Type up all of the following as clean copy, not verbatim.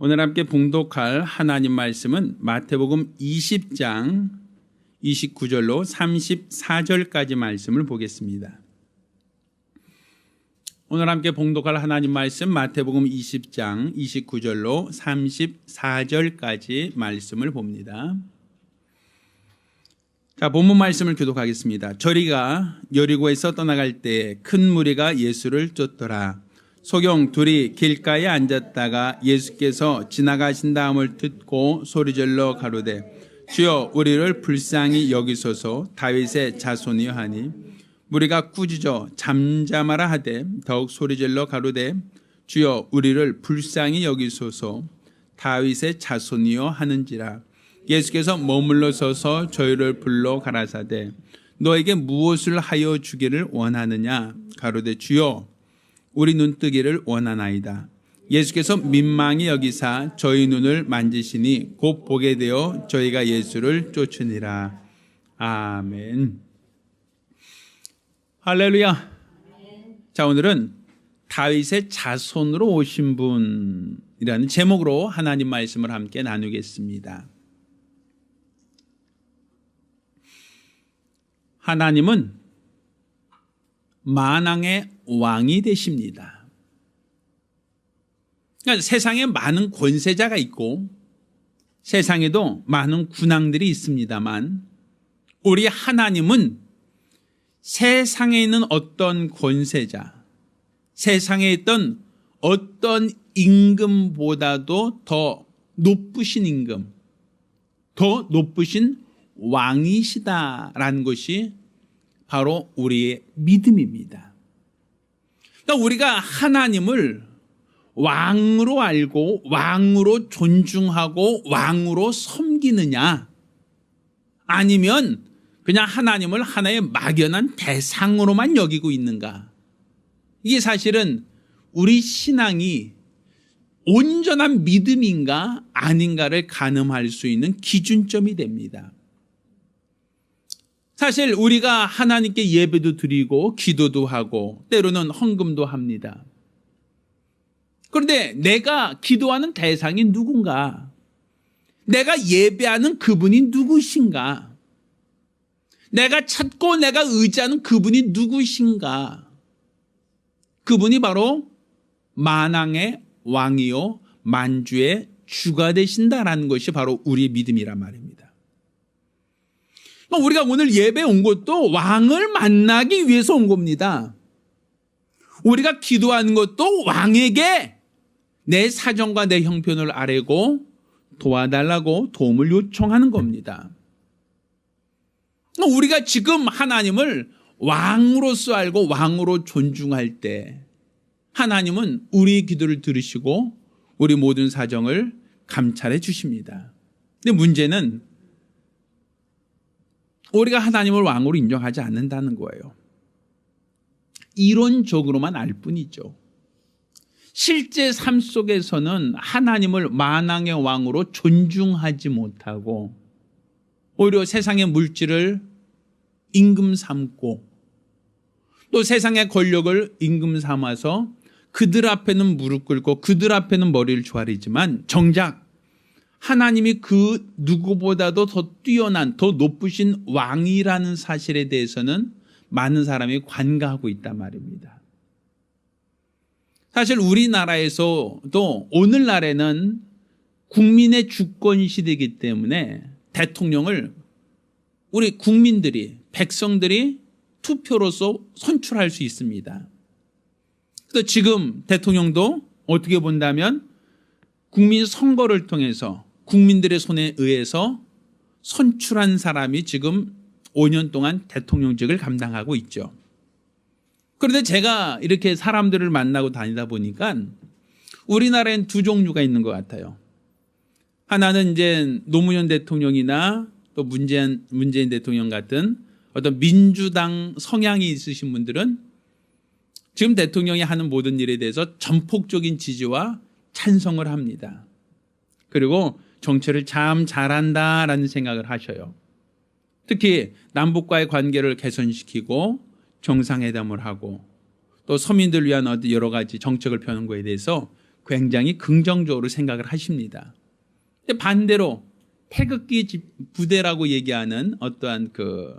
오늘 함께 봉독할 하나님 말씀은 마태복음 20장 29절로 34절까지 말씀을 보겠습니다. 오늘 함께 봉독할 하나님 말씀 마태복음 20장 29절로 34절까지 말씀을 봅니다. 자, 본문 말씀을 교독하겠습니다. 저리가 여리고에서 떠나갈 때 큰 무리가 예수를 쫓더라. 소경 둘이 길가에 앉았다가 예수께서 지나가신 다음을 듣고 소리질러 가로되 주여 우리를 불쌍히 여기소서. 다윗의 자손이여 하니 무리가 꾸짖어 잠잠하라 하되 더욱 소리질러 가로되 주여 우리를 불쌍히 여기소서. 다윗의 자손이여 하는지라. 예수께서 머물러 서서 저희를 불러 가라사대 너에게 무엇을 하여 주기를 원하느냐. 가로되 주여 우리 눈뜨기를 원하나이다. 예수께서 민망히 여기사 저희 눈을 만지시니 곧 보게 되어 저희가 예수를 쫓으니라. 아멘. 할렐루야. 자, 오늘은 다윗의 자손으로 오신 분이라는 제목으로 하나님 말씀을 함께 나누겠습니다. 하나님은 만왕의 왕이 되십니다. 그러니까 세상에 많은 권세자가 있고 세상에도 많은 군왕들이 있습니다만 우리 하나님은 세상에 있는 어떤 권세자, 세상에 있던 어떤 임금보다도 더 높으신 임금, 더 높으신 왕이시다라는 것이 바로 우리의 믿음입니다. 그러니까 우리가 하나님을 왕으로 알고 왕으로 존중하고 왕으로 섬기느냐, 아니면 그냥 하나님을 하나의 막연한 대상으로만 여기고 있는가. 이게 사실은 우리 신앙이 온전한 믿음인가 아닌가를 가늠할 수 있는 기준점이 됩니다. 사실 우리가 하나님께 예배도 드리고 기도도 하고 때로는 헌금도 합니다. 그런데 내가 기도하는 대상이 누군가? 내가 예배하는 그분이 누구신가? 내가 찾고 내가 의지하는 그분이 누구신가? 그분이 바로 만왕의 왕이요 만주의 주가 되신다라는 것이 바로 우리의 믿음이란 말입니다. 우리가 오늘 예배에 온 것도 왕을 만나기 위해서 온 겁니다. 우리가 기도하는 것도 왕에게 내 사정과 내 형편을 아뢰고 도와달라고 도움을 요청하는 겁니다. 우리가 지금 하나님을 왕으로서 알고 왕으로 존중할 때 하나님은 우리의 기도를 들으시고 우리 모든 사정을 감찰해 주십니다. 근데 문제는 우리가 하나님을 왕으로 인정하지 않는다는 거예요. 이론적으로만 알 뿐이죠. 실제 삶 속에서는 하나님을 만왕의 왕으로 존중하지 못하고 오히려 세상의 물질을 임금 삼고 또 세상의 권력을 임금 삼아서 그들 앞에는 무릎 꿇고 그들 앞에는 머리를 조아리지만 정작 하나님이 그 누구보다도 더 뛰어난 더 높으신 왕이라는 사실에 대해서는 많은 사람이 관가하고 있단 말입니다. 사실 우리나라에서도 오늘날에는 국민의 주권 시대이기 때문에 대통령을 우리 국민들이 백성들이 투표로서 선출할 수 있습니다. 그래서 지금 대통령도 어떻게 본다면 국민 선거를 통해서 국민들의 손에 의해서 선출한 사람이 지금 5년 동안 대통령직을 감당하고 있죠. 그런데 제가 이렇게 사람들을 만나고 다니다 보니까 우리나라엔 두 종류가 있는 것 같아요. 하나는 이제 노무현 대통령이나 또 문재인 대통령 같은 어떤 민주당 성향이 있으신 분들은 지금 대통령이 하는 모든 일에 대해서 전폭적인 지지와 찬성을 합니다. 그리고 정치를 참 잘한다라는 생각을 하셔요. 특히 남북과의 관계를 개선시키고 정상회담을 하고 또 서민들을 위한 여러 가지 정책을 펴는 것에 대해서 굉장히 긍정적으로 생각을 하십니다. 근데 반대로 태극기 부대라고 얘기하는 어떠한 그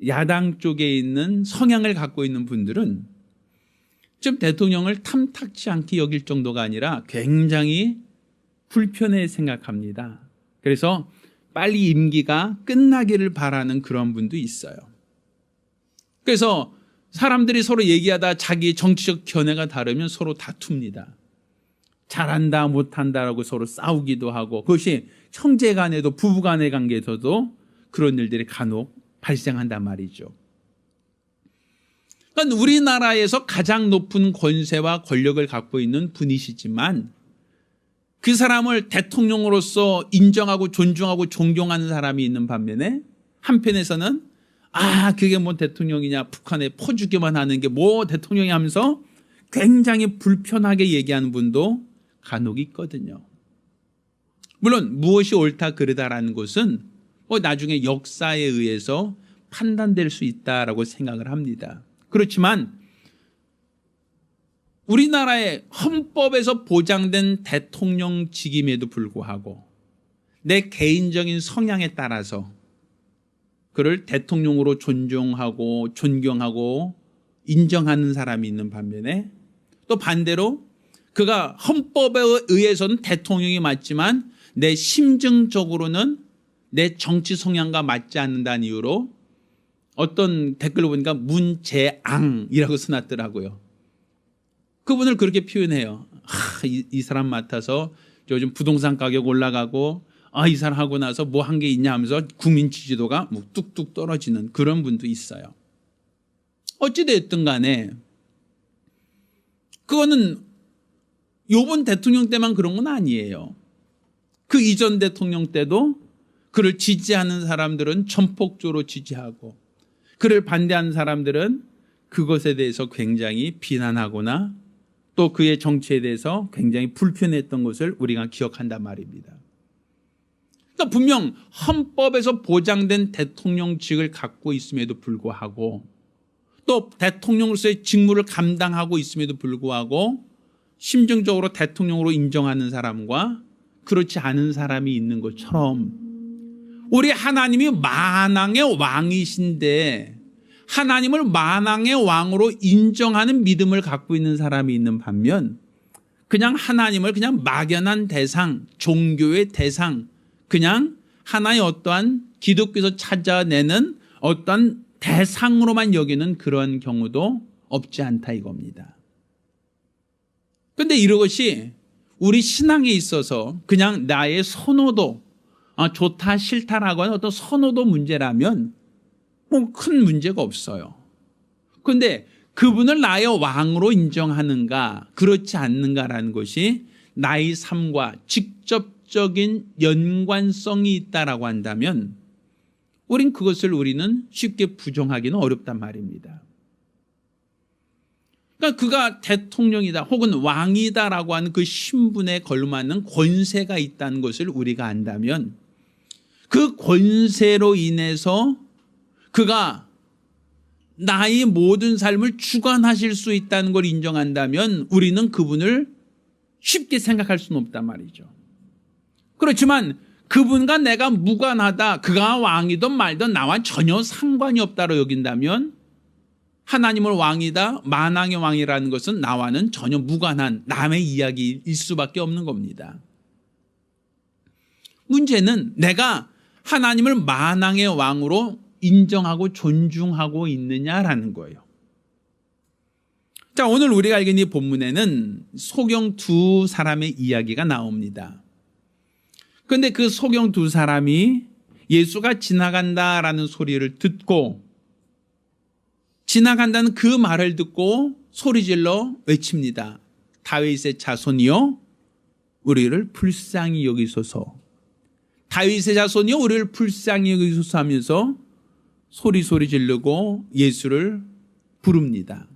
야당 쪽에 있는 성향을 갖고 있는 분들은 좀 대통령을 탐탁치 않게 여길 정도가 아니라 굉장히 불편해 생각합니다. 그래서 빨리 임기가 끝나기를 바라는 그런 분도 있어요. 그래서 사람들이 서로 얘기하다 자기 정치적 견해가 다르면 서로 다툽니다. 잘한다 못한다라고 서로 싸우기도 하고, 그것이 형제 간에도 부부 간의 관계에서도 그런 일들이 간혹 발생한단 말이죠. 그러니까 우리나라에서 가장 높은 권세와 권력을 갖고 있는 분이시지만 그 사람을 대통령으로서 인정하고 존중하고 존경하는 사람이 있는 반면에 한편에서는 그게 뭐 대통령이냐, 북한에 퍼주기만 하는 게 뭐 대통령이 하면서 굉장히 불편하게 얘기하는 분도 간혹 있거든요. 물론 무엇이 옳다 그르다라는 것은 나중에 역사에 의해서 판단될 수 있다라고 생각을 합니다. 그렇지만 우리나라의 헌법에서 보장된 대통령직임에도 불구하고 내 개인적인 성향에 따라서 그를 대통령으로 존중하고 존경하고 인정하는 사람이 있는 반면에 또 반대로 그가 헌법에 의해서는 대통령이 맞지만 내 심증적으로는 내 정치 성향과 맞지 않는다는 이유로 어떤 댓글을 보니까 문재앙이라고 써놨더라고요. 그분을 그렇게 표현해요. 이 사람 맡아서 요즘 부동산 가격 올라가고 이 사람 하고 나서 뭐 한 게 있냐 하면서 국민 지지도가 뭐 뚝뚝 떨어지는 그런 분도 있어요. 어찌됐든 간에 그거는 요번 대통령 때만 그런 건 아니에요. 그 이전 대통령 때도 그를 지지하는 사람들은 전폭적으로 지지하고 그를 반대하는 사람들은 그것에 대해서 굉장히 비난하거나 또 그의 정치에 대해서 굉장히 불편했던 것을 우리가 기억한단 말입니다. 그러니까 분명 헌법에서 보장된 대통령직을 갖고 있음에도 불구하고 또 대통령으로서의 직무를 감당하고 있음에도 불구하고 심정적으로 대통령으로 인정하는 사람과 그렇지 않은 사람이 있는 것처럼 우리 하나님이 만왕의 왕이신데 하나님을 만왕의 왕으로 인정하는 믿음을 갖고 있는 사람이 있는 반면 그냥 하나님을 그냥 막연한 대상, 종교의 대상, 그냥 하나의 어떠한 기독교에서 찾아내는 어떠한 대상으로만 여기는 그런 경우도 없지 않다 이겁니다. 그런데 이것이 우리 신앙에 있어서 그냥 나의 선호도, 좋다 싫다라고 하는 어떤 선호도 문제라면 뭐 큰 문제가 없어요. 그런데 그분을 나의 왕으로 인정하는가 그렇지 않는가라는 것이 나의 삶과 직접적인 연관성이 있다라고 한다면 우리는 쉽게 부정하기는 어렵단 말입니다. 그러니까 그가 대통령이다 혹은 왕이다라고 하는 그 신분에 걸맞는 권세가 있다는 것을 우리가 안다면 그 권세로 인해서 그가 나의 모든 삶을 주관하실 수 있다는 걸 인정한다면 우리는 그분을 쉽게 생각할 수는 없단 말이죠. 그렇지만 그분과 내가 무관하다, 그가 왕이든 말든 나와 전혀 상관이 없다로 여긴다면 하나님을 왕이다, 만왕의 왕이라는 것은 나와는 전혀 무관한 남의 이야기일 수밖에 없는 겁니다. 문제는 내가 하나님을 만왕의 왕으로 인정하고 존중하고 있느냐라는 거예요. 자, 오늘 우리가 알게 된 이 본문에는 소경 두 사람의 이야기가 나옵니다. 그런데 그 소경 두 사람이 예수가 지나간다라는 소리를 듣고 지나간다는 그 말을 듣고 소리질러 외칩니다. 다윗의 자손이여 우리를 불쌍히 여기소서. 다윗의 자손이여 우리를 불쌍히 여기소서 하면서 소리 지르고 예수를 부릅니다.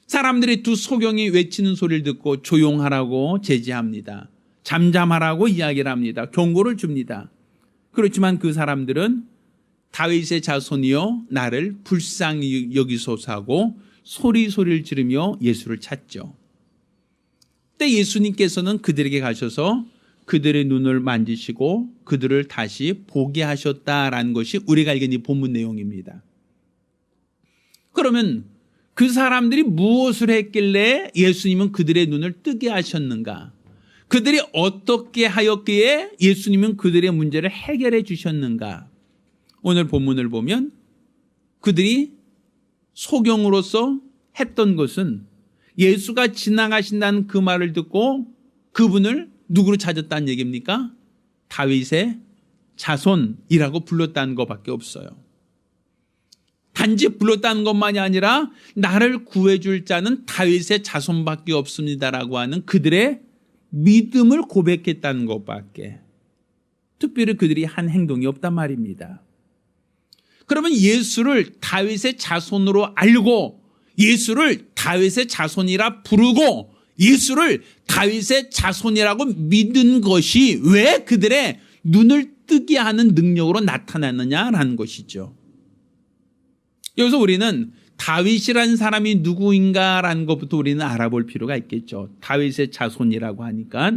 사람들이 두 소경이 외치는 소리를 듣고 조용하라고 제지합니다. 잠잠하라고 이야기를 합니다. 경고를 줍니다. 그렇지만 그 사람들은 다윗의 자손이여 나를 불쌍히 여기소서 하고 소리를 지르며 예수를 찾죠. 그때 예수님께서는 그들에게 가셔서 그들의 눈을 만지시고 그들을 다시 보게 하셨다라는 것이 우리가 알게 된 이 본문 내용입니다. 그러면 그 사람들이 무엇을 했길래 예수님은 그들의 눈을 뜨게 하셨는가? 그들이 어떻게 하였기에 예수님은 그들의 문제를 해결해 주셨는가? 오늘 본문을 보면 그들이 소경으로서 했던 것은 예수가 지나가신다는 그 말을 듣고 그분을 누구로 찾았다는 얘기입니까? 다윗의 자손이라고 불렀다는 것밖에 없어요. 단지 불렀다는 것만이 아니라 나를 구해줄 자는 다윗의 자손밖에 없습니다라고 하는 그들의 믿음을 고백했다는 것밖에 특별히 그들이 한 행동이 없단 말입니다. 그러면 예수를 다윗의 자손으로 알고 예수를 다윗의 자손이라 부르고 예수를 다윗의 자손이라고 믿은 것이 왜 그들의 눈을 뜨게 하는 능력으로 나타났느냐라는 것이죠. 여기서 우리는 다윗이라는 사람이 누구인가라는 것부터 우리는 알아볼 필요가 있겠죠. 다윗의 자손이라고 하니까.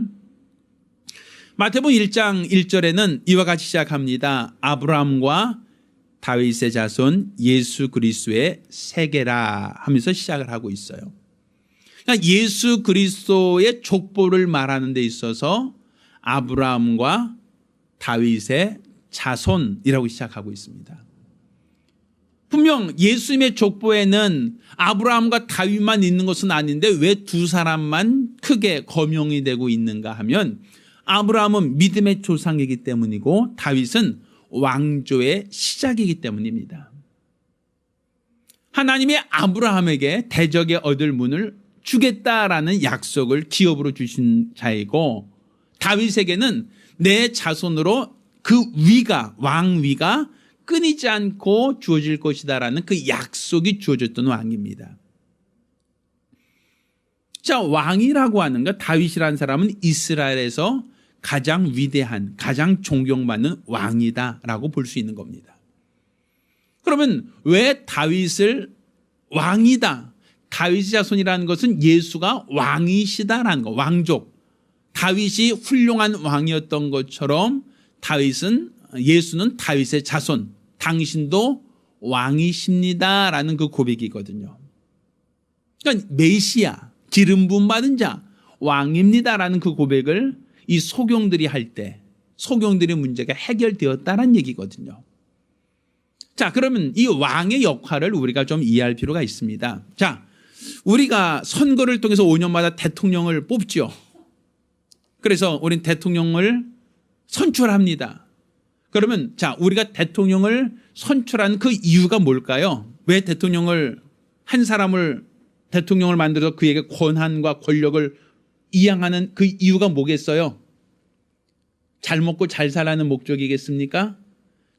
마태복음 1장 1절에는 이와 같이 시작합니다. 아브라함과 다윗의 자손 예수 그리스도의 세계라 하면서 시작을 하고 있어요. 그러니까 예수 그리스도의 족보를 말하는 데 있어서 아브라함과 다윗의 자손이라고 시작하고 있습니다. 분명 예수님의 족보에는 아브라함과 다윗만 있는 것은 아닌데 왜 두 사람만 크게 거명이 되고 있는가 하면 아브라함은 믿음의 조상이기 때문이고 다윗은 왕조의 시작이기 때문입니다. 하나님이 아브라함에게 대적의 얻을 문을 주겠다라는 약속을 기업으로 주신 자이고 다윗에게는 내 자손으로 그 위가 왕위가 끊이지 않고 주어질 것이다라는 그 약속이 주어졌던 왕입니다. 자, 왕이라고 하는 것, 다윗이라는 사람은 이스라엘에서 가장 위대한, 가장 존경받는 왕이다라고 볼 수 있는 겁니다. 그러면 왜 다윗을 왕이다, 다윗의 자손이라는 것은 예수가 왕이시다라는 거, 왕족. 다윗이 훌륭한 왕이었던 것처럼 예수는 다윗의 자손, 당신도 왕이십니다라는 그 고백이거든요. 그러니까 메시아, 기름 부음 받은 자, 왕입니다라는 그 고백을 이 소경들이 할 때 소경들의 문제가 해결되었다는 얘기거든요. 자, 그러면 이 왕의 역할을 우리가 좀 이해할 필요가 있습니다. 자, 우리가 선거를 통해서 5년마다 대통령을 뽑죠. 그래서 우린 대통령을 선출합니다. 그러면 자, 우리가 대통령을 선출한 그 이유가 뭘까요? 왜 한 사람을 대통령을 만들어서 그에게 권한과 권력을 이양하는 그 이유가 뭐겠어요? 잘 먹고 잘 살라는 목적이겠습니까?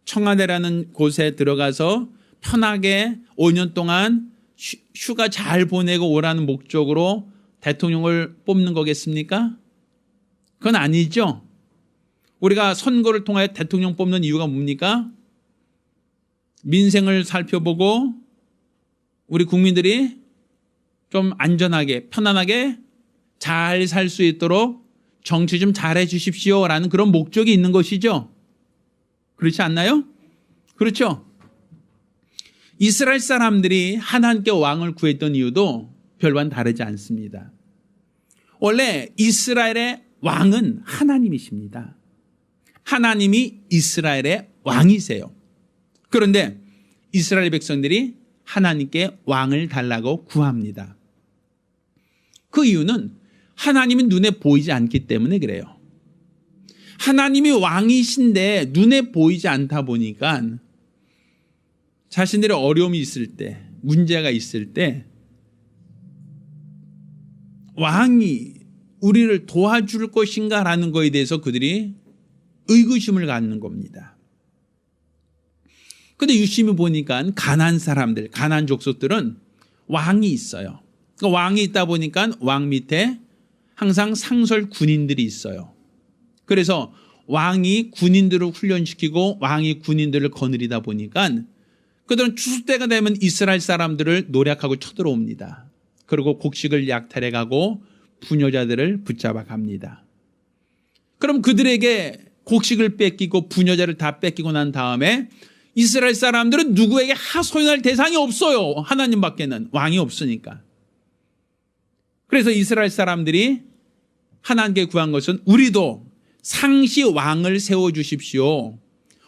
청와대라는 곳에 들어가서 편하게 5년 동안 휴가 잘 보내고 오라는 목적으로 대통령을 뽑는 거겠습니까? 그건 아니죠. 우리가 선거를 통하여 대통령 뽑는 이유가 뭡니까? 민생을 살펴보고 우리 국민들이 좀 안전하게 편안하게 잘 살 수 있도록 정치 좀 잘해 주십시오라는 그런 목적이 있는 것이죠. 그렇지 않나요? 그렇죠. 이스라엘 사람들이 하나님께 왕을 구했던 이유도 별반 다르지 않습니다. 원래 이스라엘의 왕은 하나님이십니다. 하나님이 이스라엘의 왕이세요. 그런데 이스라엘 백성들이 하나님께 왕을 달라고 구합니다. 그 이유는 하나님이 눈에 보이지 않기 때문에 그래요. 하나님이 왕이신데 눈에 보이지 않다 보니까 자신들의 어려움이 있을 때, 문제가 있을 때 왕이 우리를 도와줄 것인가라는 것에 대해서 그들이 의구심을 갖는 겁니다. 그런데 유심히 보니까 가나안 사람들, 가나안 족속들은 왕이 있어요. 그러니까 왕이 있다 보니까 왕 밑에 항상 상설 군인들이 있어요. 그래서 왕이 군인들을 훈련시키고 왕이 군인들을 거느리다 보니까 그들은 추수 때가 되면 이스라엘 사람들을 노략하고 쳐들어옵니다. 그리고 곡식을 약탈해가고 부녀자들을 붙잡아 갑니다. 그럼 그들에게 곡식을 뺏기고 부녀자를 다 뺏기고 난 다음에 이스라엘 사람들은 누구에게 하소연할 대상이 없어요. 하나님밖에는. 왕이 없으니까. 그래서 이스라엘 사람들이 하나님께 구한 것은 우리도 상시 왕을 세워주십시오.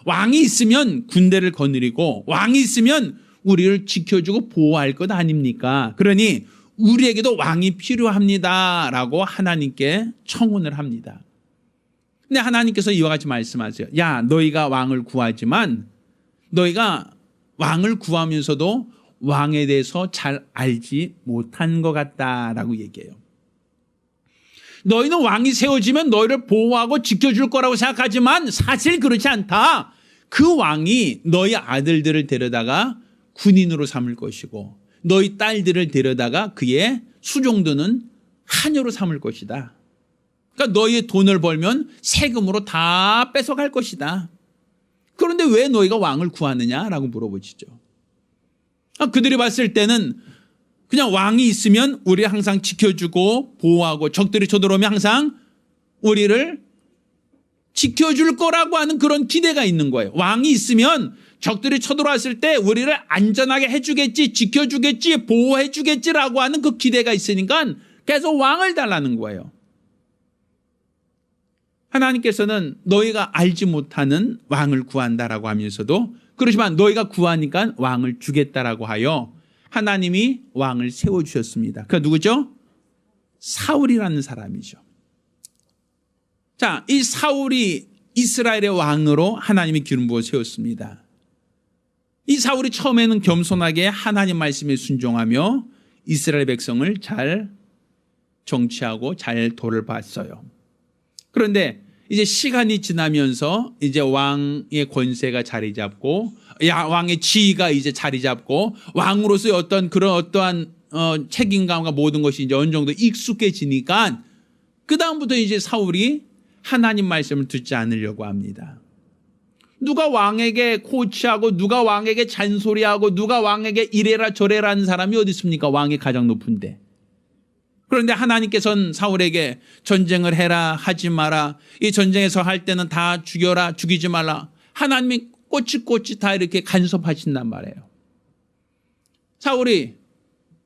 왕이 있으면 군대를 거느리고 왕이 있으면 우리를 지켜주고 보호할 것 아닙니까? 그러니 우리에게도 왕이 필요합니다. 라고 하나님께 청혼을 합니다. 근데 하나님께서 이와 같이 말씀하세요. 야, 너희가 왕을 구하지만 너희가 왕을 구하면서도 왕에 대해서 잘 알지 못한 것 같다라고 얘기해요. 너희는 왕이 세워지면 너희를 보호하고 지켜줄 거라고 생각하지만 사실 그렇지 않다. 그 왕이 너희 아들들을 데려다가 군인으로 삼을 것이고 너희 딸들을 데려다가 그의 수종드는 하녀로 삼을 것이다. 그러니까 너희의 돈을 벌면 세금으로 다 뺏어갈 것이다. 그런데 왜 너희가 왕을 구하느냐라고 물어보시죠. 그들이 봤을 때는 그냥 왕이 있으면 우리를 항상 지켜주고 보호하고 적들이 쳐들어오면 항상 우리를 지켜줄 거라고 하는 그런 기대가 있는 거예요. 왕이 있으면 적들이 쳐들어왔을 때 우리를 안전하게 해주겠지, 지켜주겠지, 보호해주겠지라고 하는 그 기대가 있으니까 계속 왕을 달라는 거예요. 하나님께서는 너희가 알지 못하는 왕을 구한다라고 하면서도 그렇지만 너희가 구하니까 왕을 주겠다라고 하여 하나님이 왕을 세워주셨습니다. 그 누구죠? 사울이라는 사람이죠. 자, 이 사울이 이스라엘의 왕으로 하나님이 기름 부어 세웠습니다. 이 사울이 처음에는 겸손하게 하나님 말씀에 순종하며 이스라엘 백성을 잘 정치하고 잘 돌봤어요. 그런데 이제 시간이 지나면서 이제 왕의 권세가 자리 잡고 왕의 지위가 이제 자리 잡고 왕으로서의 어떠한 책임감과 모든 것이 이제 어느 정도 익숙해지니까 그다음부터 이제 사울이 하나님 말씀을 듣지 않으려고 합니다. 누가 왕에게 코치하고 누가 왕에게 잔소리하고 누가 왕에게 이래라 저래라 하는 사람이 어디 있습니까? 왕이 가장 높은데. 그런데 하나님께서는 사울에게 전쟁을 해라 하지 마라. 이 전쟁에서 할 때는 다 죽여라 죽이지 말라. 하나님이 꼬치꼬치 다 이렇게 간섭하신단 말이에요. 사울이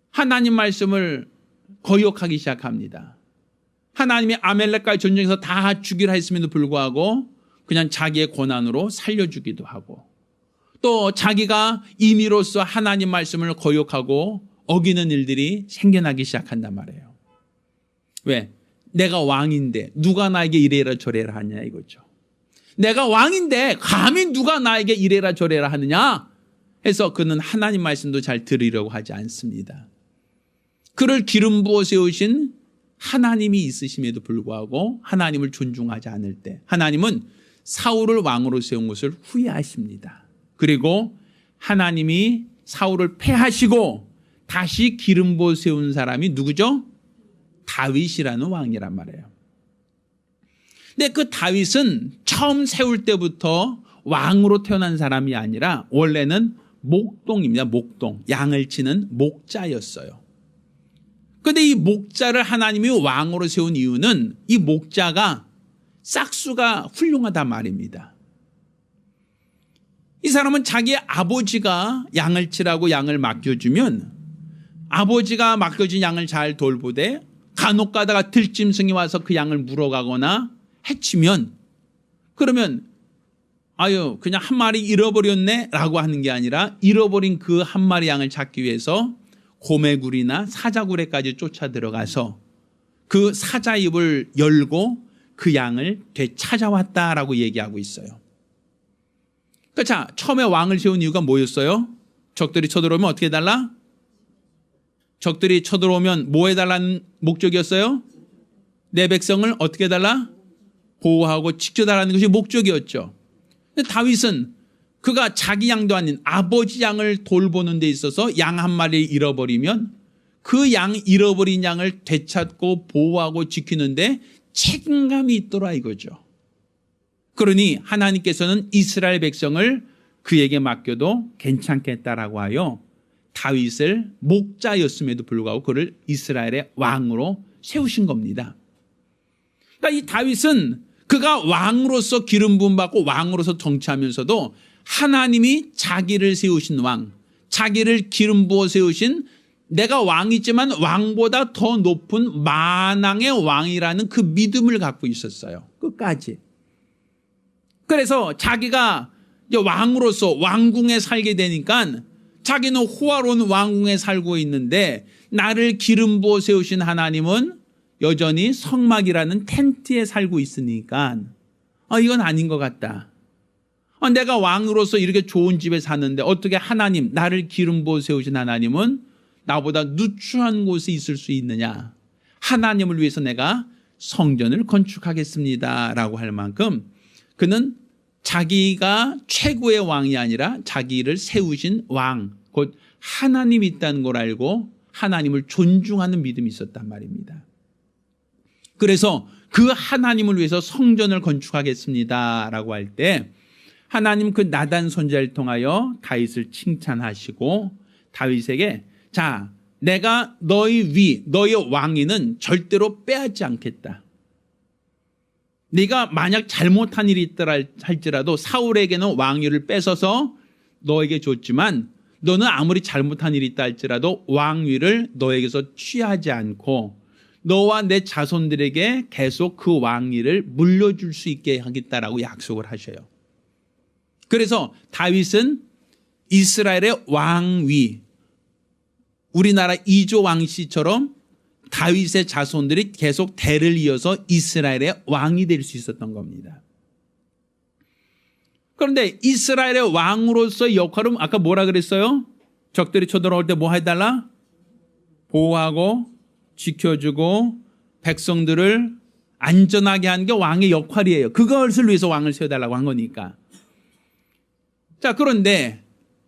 하나님 말씀을 거역하기 시작합니다. 하나님이 아멜렉과의 전쟁에서 다 죽이라 했음에도 불구하고 그냥 자기의 고난으로 살려주기도 하고 또 자기가 임의로서 하나님 말씀을 거역하고 어기는 일들이 생겨나기 시작한단 말이에요. 왜? 내가 왕인데 누가 나에게 이래라 저래라 하냐 이거죠. 내가 왕인데 감히 누가 나에게 이래라 저래라 하느냐 해서 그는 하나님 말씀도 잘 들으려고 하지 않습니다. 그를 기름 부어 세우신 하나님이 있으심에도 불구하고 하나님을 존중하지 않을 때 하나님은 사울을 왕으로 세운 것을 후회하십니다. 그리고 하나님이 사울을 패하시고 다시 기름 부어 세운 사람이 누구죠? 다윗이라는 왕이란 말이에요. 근데 그 다윗은 처음 세울 때부터 왕으로 태어난 사람이 아니라 원래는 목동입니다. 목동. 양을 치는 목자였어요. 그런데 이 목자를 하나님이 왕으로 세운 이유는 이 목자가 싹수가 훌륭하단 말입니다. 이 사람은 자기 아버지가 양을 치라고 양을 맡겨주면 아버지가 맡겨준 양을 잘 돌보되 간혹 가다가 들짐승이 와서 그 양을 물어가거나 해치면 그러면 아유 그냥 한 마리 잃어버렸네 라고 하는 게 아니라 잃어버린 그 한 마리 양을 찾기 위해서 고매굴이나 사자굴에까지 쫓아 들어가서 그 사자 입을 열고 그 양을 되찾아왔다라고 얘기하고 있어요. 자, 처음에 왕을 세운 이유가 뭐였어요? 적들이 쳐들어오면 어떻게 해달라? 적들이 쳐들어오면 뭐 해달라는 목적이었어요? 내 백성을 어떻게 해달라? 보호하고 지켜달라는 것이 목적이었죠. 근데 다윗은 그가 자기 양도 아닌 아버지 양을 돌보는 데 있어서 양 한 마리를 잃어버리면 그 양 잃어버린 양을 되찾고 보호하고 지키는데 책임감이 있더라 이거죠. 그러니 하나님께서는 이스라엘 백성을 그에게 맡겨도 괜찮겠다라고 하여 다윗을 목자였음에도 불구하고 그를 이스라엘의 왕으로 세우신 겁니다. 그러니까 이 다윗은 그가 왕으로서 기름 부음 받고 왕으로서 정치하면서도 하나님이 자기를 세우신 왕, 자기를 기름 부어 세우신 내가 왕이지만 왕보다 더 높은 만왕의 왕이라는 그 믿음을 갖고 있었어요. 끝까지. 그래서 자기가 이제 왕으로서 왕궁에 살게 되니까 자기는 호화로운 왕궁에 살고 있는데 나를 기름 부어 세우신 하나님은 여전히 성막이라는 텐트에 살고 있으니까 이건 아닌 것 같다. 내가 왕으로서 이렇게 좋은 집에 사는데 어떻게 하나님, 나를 기름 부어 세우신 하나님은 나보다 누추한 곳에 있을 수 있느냐. 하나님을 위해서 내가 성전을 건축하겠습니다 라고 할 만큼 그는 자기가 최고의 왕이 아니라 자기를 세우신 왕, 곧 하나님이 있다는 걸 알고 하나님을 존중하는 믿음이 있었단 말입니다. 그래서 그 하나님을 위해서 성전을 건축하겠습니다 라고 할 때 하나님 그 나단 선지자를 통하여 다윗을 칭찬하시고 다윗에게 자, 내가 너의 왕위는 절대로 빼앗지 않겠다. 네가 만약 잘못한 일이 있더라 할지라도 사울에게는 왕위를 뺏어서 너에게 줬지만 너는 아무리 잘못한 일이 있다 할지라도 왕위를 너에게서 취하지 않고 너와 내 자손들에게 계속 그 왕위를 물려줄 수 있게 하겠다라고 약속을 하셔요. 그래서 다윗은 이스라엘의 왕위, 우리나라 이조 왕씨처럼 다윗의 자손들이 계속 대를 이어서 이스라엘의 왕이 될 수 있었던 겁니다. 그런데 이스라엘의 왕으로서의 역할은 아까 뭐라 그랬어요? 적들이 쳐들어올 때 뭐 해달라? 보호하고 지켜주고 백성들을 안전하게 하는 게 왕의 역할이에요. 그것을 위해서 왕을 세워달라고 한 거니까. 자, 그런데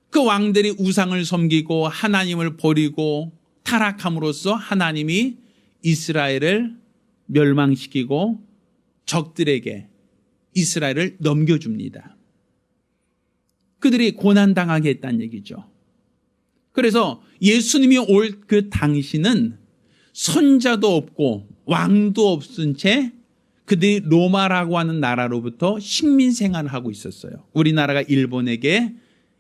그 왕들이 우상을 섬기고 하나님을 버리고 타락함으로써 하나님이 이스라엘을 멸망시키고 적들에게 이스라엘을 넘겨줍니다. 그들이 고난당하게 했다는 얘기죠. 그래서 예수님이 올 그 당시는 선자도 없고 왕도 없은 채 그들이 로마라고 하는 나라로부터 식민생활을 하고 있었어요. 우리나라가 일본에게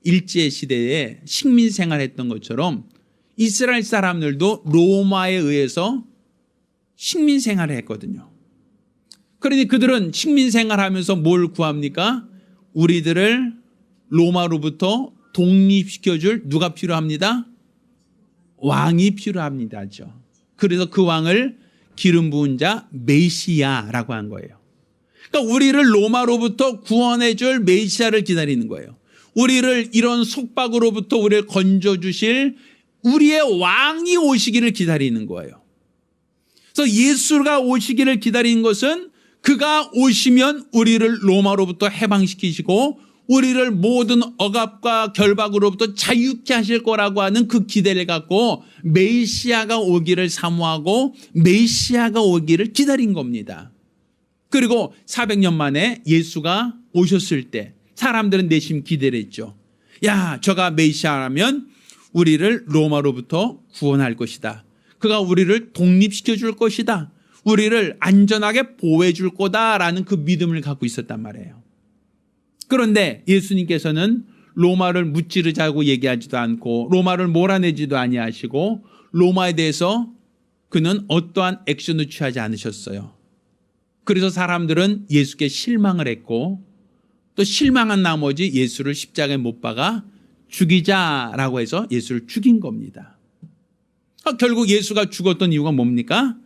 일제시대에 식민생활했던 것처럼 이스라엘 사람들도 로마에 의해서 식민생활을 했거든요. 그러니 그들은 식민생활하면서 뭘 구합니까? 우리들을 로마로부터 독립시켜줄 누가 필요합니다? 왕이 필요합니다죠. 그래서 그 왕을 기름 부은 자 메시아라고 한 거예요. 그러니까 우리를 로마로부터 구원해줄 메시아를 기다리는 거예요. 우리를 이런 속박으로부터 우리를 건져주실 우리의 왕이 오시기를 기다리는 거예요. 그래서 예수가 오시기를 기다리는 것은 그가 오시면 우리를 로마로부터 해방시키시고 우리를 모든 억압과 결박으로부터 자유케 하실 거라고 하는 그 기대를 갖고 메시아가 오기를 사모하고 메시아가 오기를 기다린 겁니다. 그리고 400년 만에 예수가 오셨을 때 사람들은 내심 기대를 했죠. 야, 저가 메시아라면 우리를 로마로부터 구원할 것이다. 그가 우리를 독립시켜 줄 것이다. 우리를 안전하게 보호해 줄 거다라는 그 믿음을 갖고 있었단 말이에요. 그런데 예수님께서는 로마를 무찌르자고 얘기하지도 않고 로마를 몰아내지도 아니하시고 로마에 대해서 그는 어떠한 액션을 취하지 않으셨어요. 그래서 사람들은 예수께 실망을 했고 또 실망한 나머지 예수를 십자가에 못 박아 죽이자라고 해서 예수를 죽인 겁니다. 결국 예수가 죽었던 이유가 뭡니까?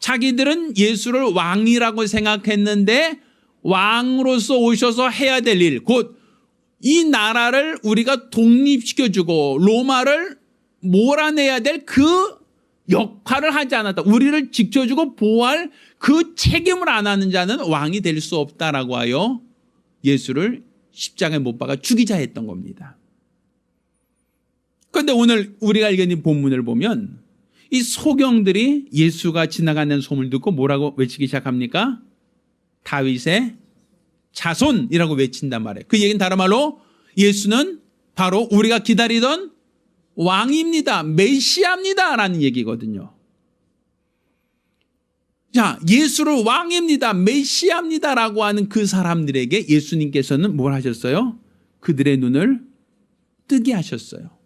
자기들은 예수를 왕이라고 생각했는데 왕으로서 오셔서 해야 될 일, 곧 이 나라를 우리가 독립시켜주고 로마를 몰아내야 될 그 역할을 하지 않았다. 우리를 지켜주고 보호할 그 책임을 안 하는 자는 왕이 될 수 없다라고 하여 예수를 십자가에 못 박아 죽이자 했던 겁니다. 그런데 오늘 우리가 읽은 본문을 보면 이 소경들이 예수가 지나가는 소문을 듣고 뭐라고 외치기 시작합니까? 다윗의 자손이라고 외친단 말이에요. 그 얘기는 다른 말로 예수는 바로 우리가 기다리던 왕입니다. 메시아입니다. 라는 얘기거든요. 자, 예수를 왕입니다, 메시아입니다라고 하는 그 사람들에게 예수님께서는 뭘 하셨어요? 그들의 눈을 뜨게 하셨어요.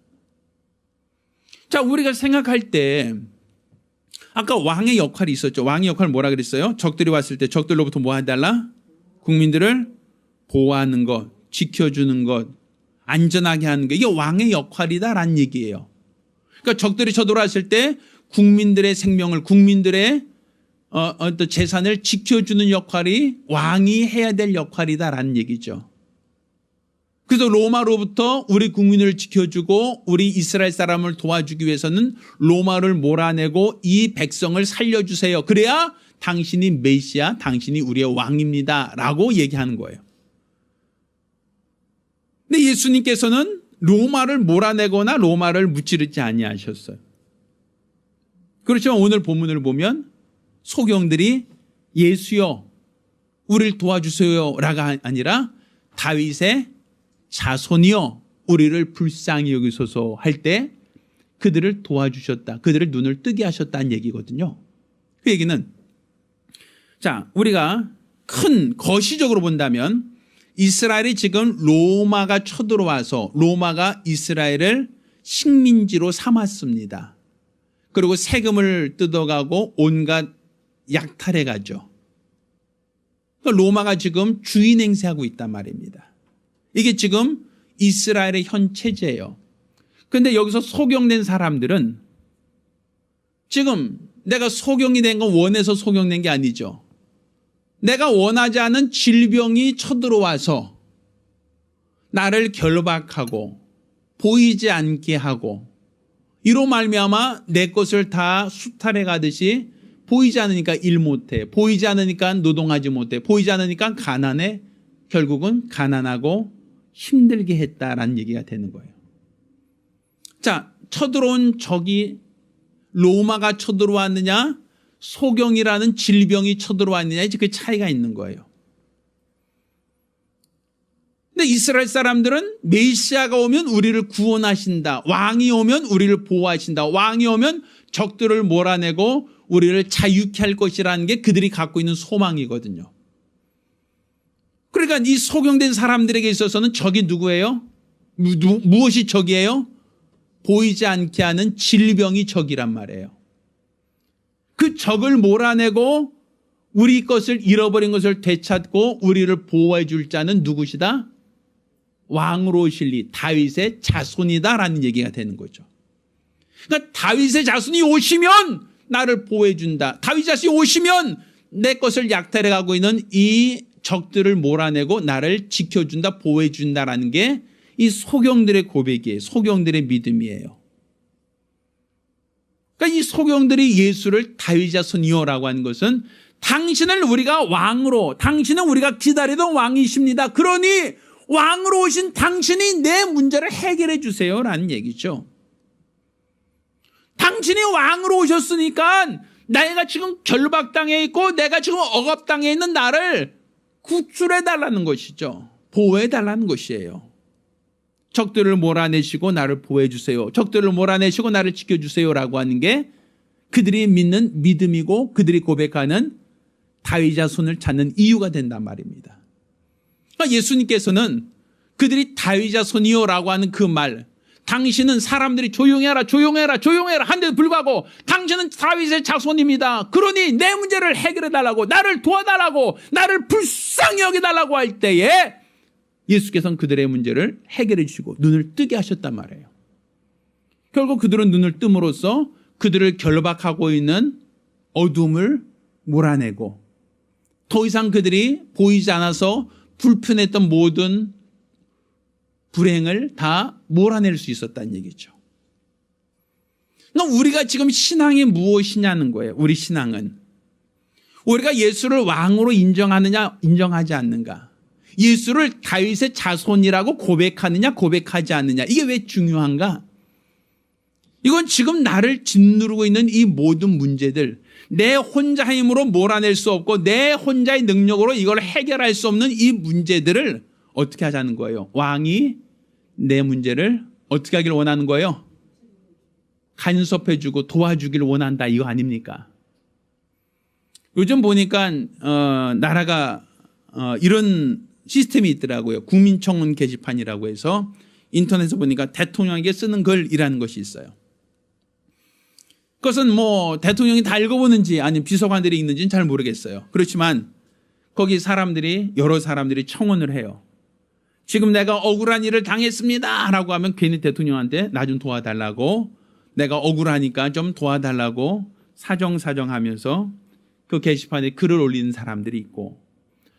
자, 우리가 생각할 때 아까 왕의 역할이 있었죠. 왕의 역할은 뭐라 그랬어요? 적들이 왔을 때 적들로부터 뭐 해달라? 국민들을 보호하는 것, 지켜주는 것, 안전하게 하는 것. 이게 왕의 역할이다라는 얘기예요. 그러니까 적들이 쳐들어왔을 때 국민들의 생명을, 국민들의 어떤 재산을 지켜주는 역할이 왕이 해야 될 역할이다라는 얘기죠. 그래서 로마로부터 우리 국민을 지켜주고 우리 이스라엘 사람을 도와주기 위해서는 로마를 몰아내고 이 백성을 살려주세요. 그래야 당신이 메시아, 당신이 우리의 왕입니다 라고 얘기하는 거예요. 근데 예수님께서는 로마를 몰아내거나 로마를 무찌르지 아니하셨어요. 그렇지만 오늘 본문을 보면 소경들이 예수여 우리를 도와주세요 라가 아니라 다윗의 자손이여 우리를 불쌍히 여기소서 할 때 그들을 도와주셨다. 그들을 눈을 뜨게 하셨다는 얘기거든요. 그 얘기는 자, 우리가 큰 거시적으로 본다면 이스라엘이 지금 로마가 쳐들어와서 로마가 이스라엘을 식민지로 삼았습니다. 그리고 세금을 뜯어가고 온갖 약탈해 가죠. 로마가 지금 주인 행세하고 있단 말입니다. 이게 지금 이스라엘의 현 체제예요. 그런데 여기서 소경된 사람들은 지금 내가 소경이 된 건 원해서 소경된 게 아니죠. 내가 원하지 않은 질병이 쳐들어와서 나를 결박하고 보이지 않게 하고 이로 말미암아 내 것을 다 수탈해 가듯이 보이지 않으니까 일 못해, 보이지 않으니까 노동하지 못해, 보이지 않으니까 가난해, 결국은 가난하고 힘들게 했다라는 얘기가 되는 거예요. 자, 쳐들어온 적이 로마가 쳐들어왔느냐 소경이라는 질병이 쳐들어왔느냐 이제 그 차이가 있는 거예요. 근데 이스라엘 사람들은 메시아가 오면 우리를 구원하신다, 왕이 오면 우리를 보호하신다, 왕이 오면 적들을 몰아내고 우리를 자유케 할 것이라는 게 그들이 갖고 있는 소망이거든요. 그러니까 이 소경된 사람들에게 있어서는 적이 누구예요? 무엇이 적이에요? 보이지 않게 하는 질병이 적이란 말이에요. 그 적을 몰아내고 우리 것을 잃어버린 것을 되찾고 우리를 보호해 줄 자는 누구시다? 왕으로 오실 이 다윗의 자손이다라는 얘기가 되는 거죠. 그러니까 다윗의 자손이 오시면 나를 보호해 준다. 다윗 자손이 오시면 내 것을 약탈해 가고 있는 이 적들을 몰아내고 나를 지켜준다, 보호해 준다라는 게 이 소경들의 고백이에요. 소경들의 믿음이에요. 그러니까 이 소경들이 예수를 다윗 자손이요라고 하는 것은 당신을 우리가 왕으로, 당신은 우리가 기다리던 왕이십니다. 그러니 왕으로 오신 당신이 내 문제를 해결해 주세요라는 얘기죠. 당신이 왕으로 오셨으니까 내가 지금 결박당해 있고 내가 지금 억압당해 있는 나를 구출해 달라는 것이죠. 보호해 달라는 것이에요. 적들을 몰아내시고 나를 보호해 주세요. 적들을 몰아내시고 나를 지켜주세요라고 하는 게 그들이 믿는 믿음이고 그들이 고백하는 다윗 자손을 찾는 이유가 된단 말입니다. 그러니까 예수님께서는 그들이 다윗 자손이요라고 하는 그 말, 당신은 사람들이 조용해라 조용해라 조용해라 한데도 불구하고 당신은 다윗의 자손입니다. 그러니 내 문제를 해결해 달라고, 나를 도와달라고, 나를 불쌍히 여겨달라고 할 때에 예수께서는 그들의 문제를 해결해 주시고 눈을 뜨게 하셨단 말이에요. 결국 그들은 눈을 뜸으로써 그들을 결박하고 있는 어둠을 몰아내고 더 이상 그들이 보이지 않아서 불편했던 모든 불행을 다 몰아낼 수 있었다는 얘기죠. 그럼 우리가 지금 신앙이 무엇이냐는 거예요. 우리 신앙은 우리가 예수를 왕으로 인정하느냐 인정하지 않는가, 예수를 다윗의 자손이라고 고백하느냐 고백하지 않느냐, 이게 왜 중요한가? 이건 지금 나를 짓누르고 있는 이 모든 문제들, 내 혼자 힘으로 몰아낼 수 없고 내 혼자의 능력으로 이걸 해결할 수 없는 이 문제들을 어떻게 하자는 거예요? 왕이 내 문제를 어떻게 하길 원하는 거예요? 간섭해주고 도와주길 원한다, 이거 아닙니까? 요즘 보니까 나라가 이런 시스템이 있더라고요. 국민청원 게시판이라고 해서 인터넷에 보니까 대통령에게 쓰는 글이라는 것이 있어요. 그것은 뭐 대통령이 다 읽어보는지 아니면 비서관들이 읽는지는 잘 모르겠어요. 그렇지만 거기 여러 사람들이 청원을 해요. 지금 내가 억울한 일을 당했습니다 라고 하면 괜히 대통령한테 나 좀 도와달라고, 내가 억울하니까 좀 도와달라고 사정하면서 그 게시판에 글을 올리는 사람들이 있고,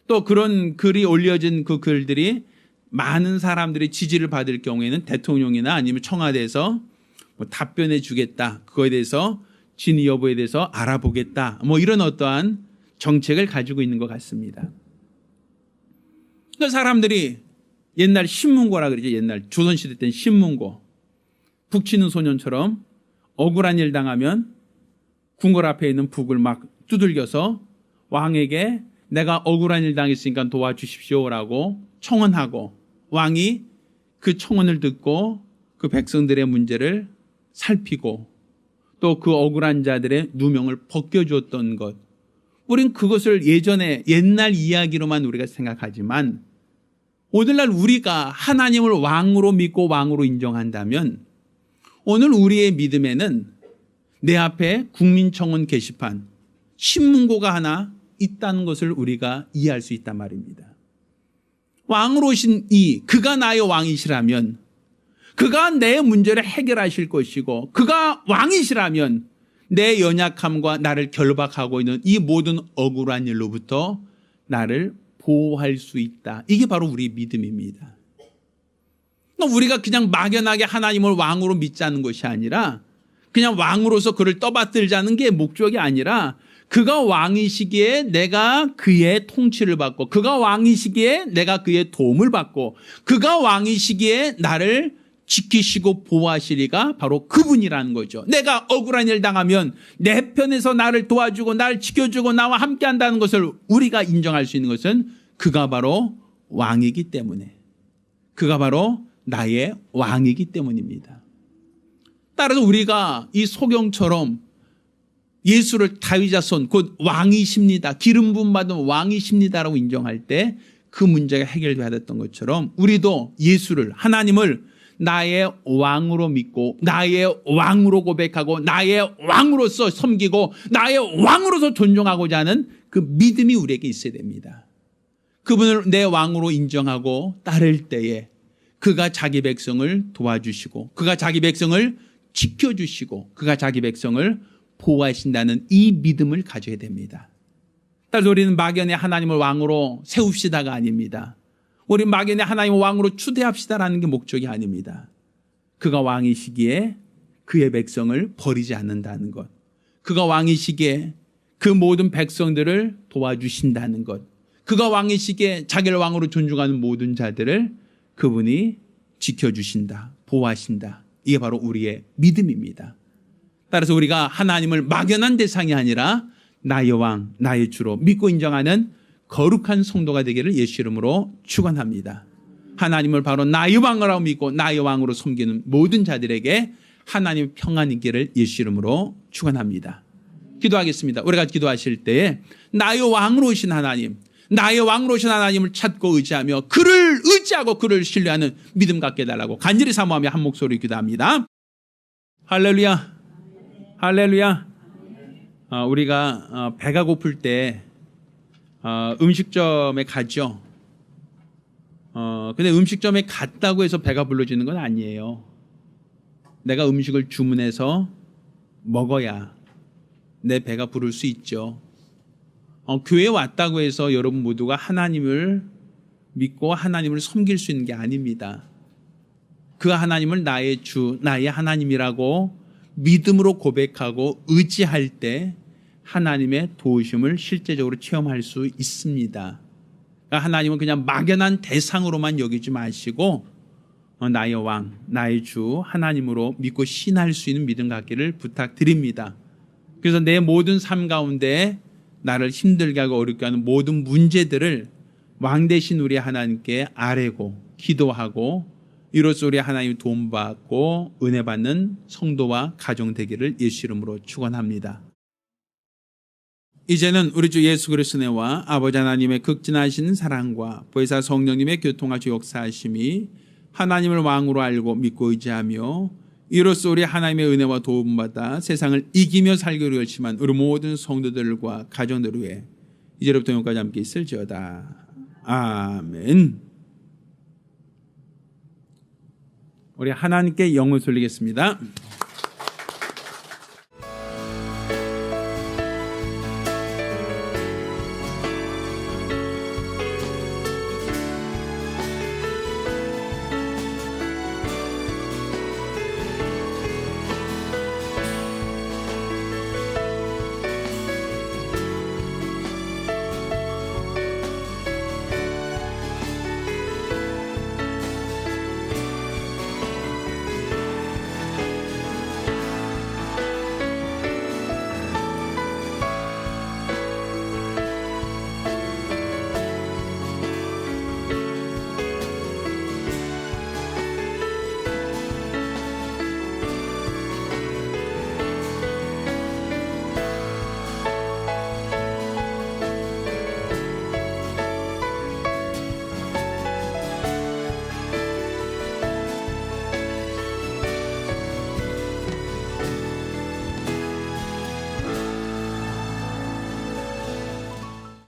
또 그런 글이 올려진 그 글들이 많은 사람들의 지지를 받을 경우에는 대통령이나 아니면 청와대에서 뭐 답변해 주겠다, 그거에 대해서 진위 여부에 대해서 알아보겠다, 뭐 이런 어떠한 정책을 가지고 있는 것 같습니다. 그 사람들이 옛날 신문고라 그러죠. 옛날 조선시대 때는 신문고. 북치는 소년처럼 억울한 일 당하면 궁궐 앞에 있는 북을 막 두들겨서 왕에게 내가 억울한 일 당했으니까 도와주십시오라고 청원하고, 왕이 그 청원을 듣고 그 백성들의 문제를 살피고 또 그 억울한 자들의 누명을 벗겨주었던 것. 우린 그것을 옛날 이야기로만 우리가 생각하지만 오늘날 우리가 하나님을 왕으로 믿고 왕으로 인정한다면 오늘 우리의 믿음에는 내 앞에 국민청원 게시판, 신문고가 하나 있다는 것을 우리가 이해할 수 있단 말입니다. 왕으로 오신 그가 나의 왕이시라면 그가 내 문제를 해결하실 것이고, 그가 왕이시라면 내 연약함과 나를 결박하고 있는 이 모든 억울한 일로부터 나를 보호할 수 있다. 이게 바로 우리 믿음입니다. 우리가 그냥 막연하게 하나님을 왕으로 믿자는 것이 아니라, 그냥 왕으로서 그를 떠받들자는 게 목적이 아니라, 그가 왕이시기에 내가 그의 통치를 받고, 그가 왕이시기에 내가 그의 도움을 받고, 그가 왕이시기에 나를 지키시고 보호하시리가 바로 그분이라는 거죠. 내가 억울한 일 당하면 내 편에서 나를 도와주고 나를 지켜주고 나와 함께 한다는 것을 우리가 인정할 수 있는 것은 그가 바로 왕이기 때문에, 그가 바로 나의 왕이기 때문입니다. 따라서 우리가 이 소경처럼 예수를 다윗의 손, 곧 왕이십니다, 기름 부음 받은 왕이십니다라고 인정할 때 그 문제가 해결되었던 것처럼 우리도 예수를, 하나님을 나의 왕으로 믿고 나의 왕으로 고백하고 나의 왕으로서 섬기고 나의 왕으로서 존중하고자 하는 그 믿음이 우리에게 있어야 됩니다. 그분을 내 왕으로 인정하고 따를 때에 그가 자기 백성을 도와주시고 그가 자기 백성을 지켜주시고 그가 자기 백성을 보호하신다는 이 믿음을 가져야 됩니다. 따라서 우리는 막연히 하나님을 왕으로 세웁시다가 아닙니다. 우리 막연히 하나님을 왕으로 추대합시다라는 게 목적이 아닙니다. 그가 왕이시기에 그의 백성을 버리지 않는다는 것, 그가 왕이시기에 그 모든 백성들을 도와주신다는 것, 그가 왕이시기에 자기를 왕으로 존중하는 모든 자들을 그분이 지켜주신다, 보호하신다. 이게 바로 우리의 믿음입니다. 따라서 우리가 하나님을 막연한 대상이 아니라 나의 왕, 나의 주로 믿고 인정하는 거룩한 성도가 되기를 예수 이름으로 축원합니다. 하나님을 바로 나의 왕으로 믿고 나의 왕으로 섬기는 모든 자들에게 하나님의 평안이 있기를 예수 이름으로 축원합니다. 기도하겠습니다. 우리가 기도하실 때에 나의 왕으로 오신 하나님, 나의 왕으로 오신 하나님을 찾고 의지하며 그를 의지하고 그를 신뢰하는 믿음 갖게 해달라고 간절히 사모하며 한 목소리 기도합니다. 할렐루야, 할렐루야. 우리가 배가 고플 때 음식점에 가죠. 근데 음식점에 갔다고 해서 배가 불러지는 건 아니에요. 내가 음식을 주문해서 먹어야 내 배가 부를 수 있죠. 교회에 왔다고 해서 여러분 모두가 하나님을 믿고 하나님을 섬길 수 있는 게 아닙니다. 그 하나님을 나의 주, 나의 하나님이라고 믿음으로 고백하고 의지할 때 하나님의 도우심을 실제적으로 체험할 수 있습니다. 그러니까 하나님은 그냥 막연한 대상으로만 여기지 마시고 나의 왕, 나의 주 하나님으로 믿고 신할 수 있는 믿음 갖기를 부탁드립니다. 그래서 내 모든 삶 가운데 나를 힘들게 하고 어렵게 하는 모든 문제들을 왕 대신 우리 하나님께 아뢰고 기도하고 이로써 우리 하나님 도움받고 은혜 받는 성도와 가정 되기를 예수 이름으로 축원합니다. 이제는 우리 주 예수 그리스도의 은혜와 아버지 하나님의 극진하신 사랑과 보혜사 성령님의 교통하시 역사하심이 하나님을 왕으로 알고 믿고 의지하며 이로써 우리 하나님의 은혜와 도움받아 세상을 이기며 살기로 결심한 우리 모든 성도들과 가정들 위해 이제부터 영원까지 함께 있을지어다. 아멘. 우리 하나님께 영을 돌리겠습니다.